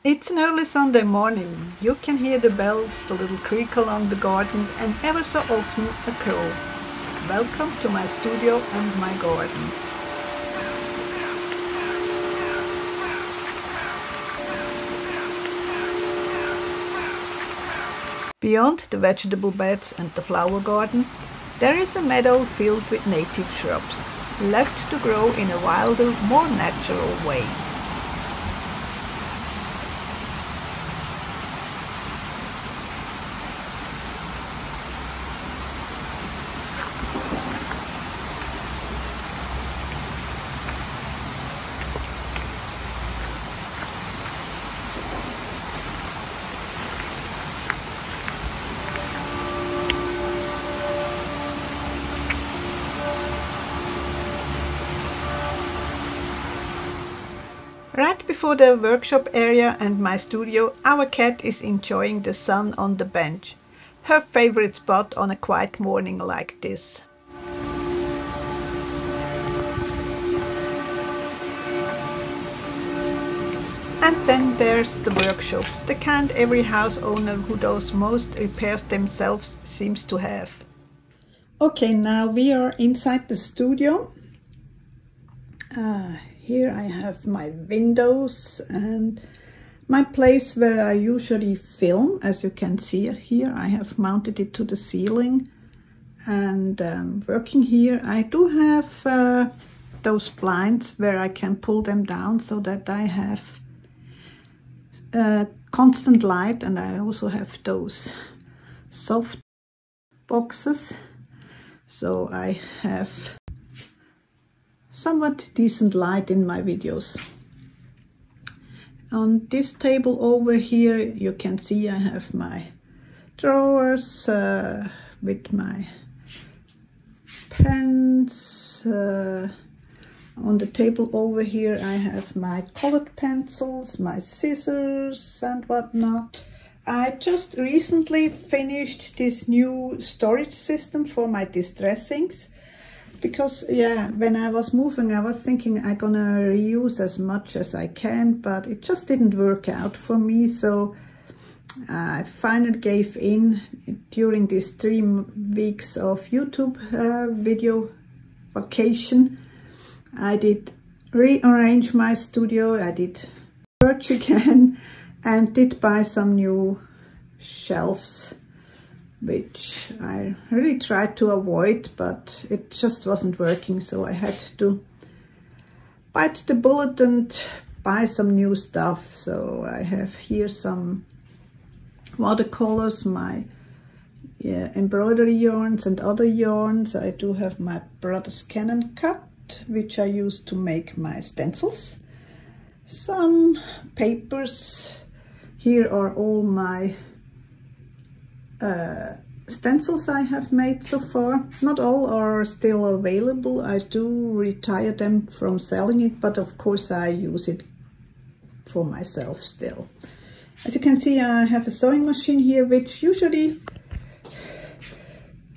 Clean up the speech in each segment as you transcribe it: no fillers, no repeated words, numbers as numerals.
It's an early Sunday morning. You can hear the bells, the little creak along the garden, and ever so often a crow. Welcome to my studio and my garden. Beyond the vegetable beds and the flower garden, there is a meadow filled with native shrubs, left to grow in a wilder, more natural way. Right before the workshop area and my studio, our cat is enjoying the sun on the bench, her favorite spot on a quiet morning like this. And then there's the workshop, the kind every house owner who does most repairs themselves seems to have. Okay, now we are inside the studio. Here I have my windows and my place where I usually film. As you can see here, I have mounted it to the ceiling and working here. I do have those blinds where I can pull them down so that I have constant light, and I also have those soft boxes, so I have somewhat decent light in my videos. On this table over here you can see I have my drawers with my pens. On the table over here I have my colored pencils, my scissors and whatnot. I just recently finished this new storage system for my distressings. Because, yeah, when I was moving, I was thinking I'm gonna reuse as much as I can, but it just didn't work out for me. So I finally gave in during these 3 weeks of YouTube video vacation. I did rearrange my studio, I did search again, and did buy some new shelves, which I really tried to avoid, but it just wasn't working, so I had to bite the bullet and buy some new stuff. So I have here some watercolors, my embroidery yarns and other yarns. I do have my brother's Canon cut, which I use to make my stencils. Some papers. Here are all my stencils I have made so far. Not all are still available. I do retire them from selling it, but of course I use it for myself still. As you can see, I have a sewing machine here, which usually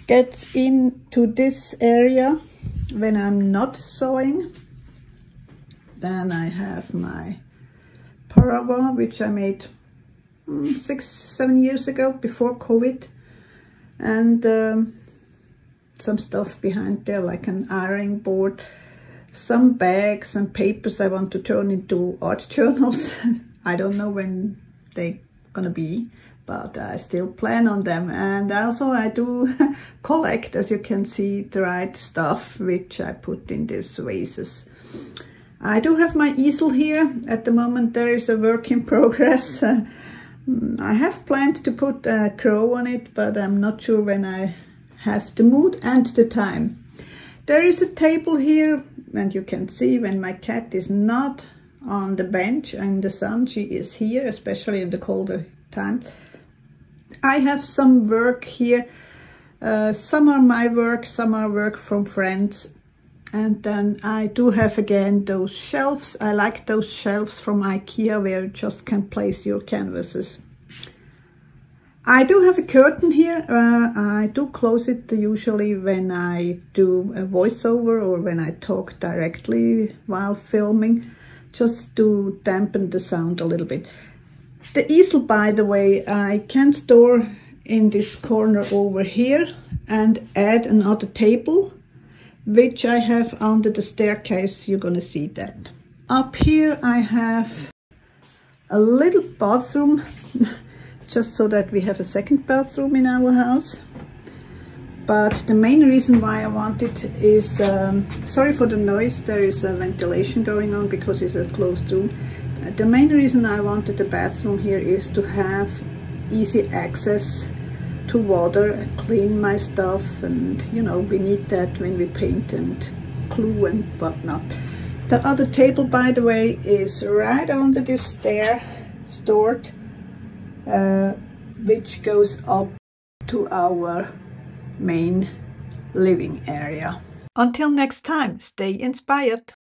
gets into this area when I'm not sewing. Then I have my paragon, which I made 6-7 years ago, before COVID, and some stuff behind there like an ironing board, some bags and papers I want to turn into art journals. I don't know when they're gonna be, but I still plan on them. And also I do collect, as you can see, dried stuff which I put in these vases. I do have my easel here. At the moment there is a work in progress. I have planned to put a crow on it, but I'm not sure when I have the mood and the time. There is a table here, and you can see when my cat is not on the bench in the sun, she is here, especially in the colder times. I have some work here. Some are my work, some are work from friends. And then I do have again those shelves. I like those shelves from IKEA where you just can place your canvases. I do have a curtain here. I do close it usually when I do a voiceover or when I talk directly while filming, just to dampen the sound a little bit. The easel, by the way, I can store in this corner over here and add another table, which I have under the staircase. You're gonna see that. Up here I have a little bathroom, just so that we have a second bathroom in our house. But the main reason why I want it is, sorry for the noise, there is a ventilation going on because it's a closed room. The main reason I wanted the bathroom here is to have easy access to water and clean my stuff, and you know, we need that when we paint and glue and whatnot. The other table, by the way, is right under this stair, stored, which goes up to our main living area. Until next time, stay inspired.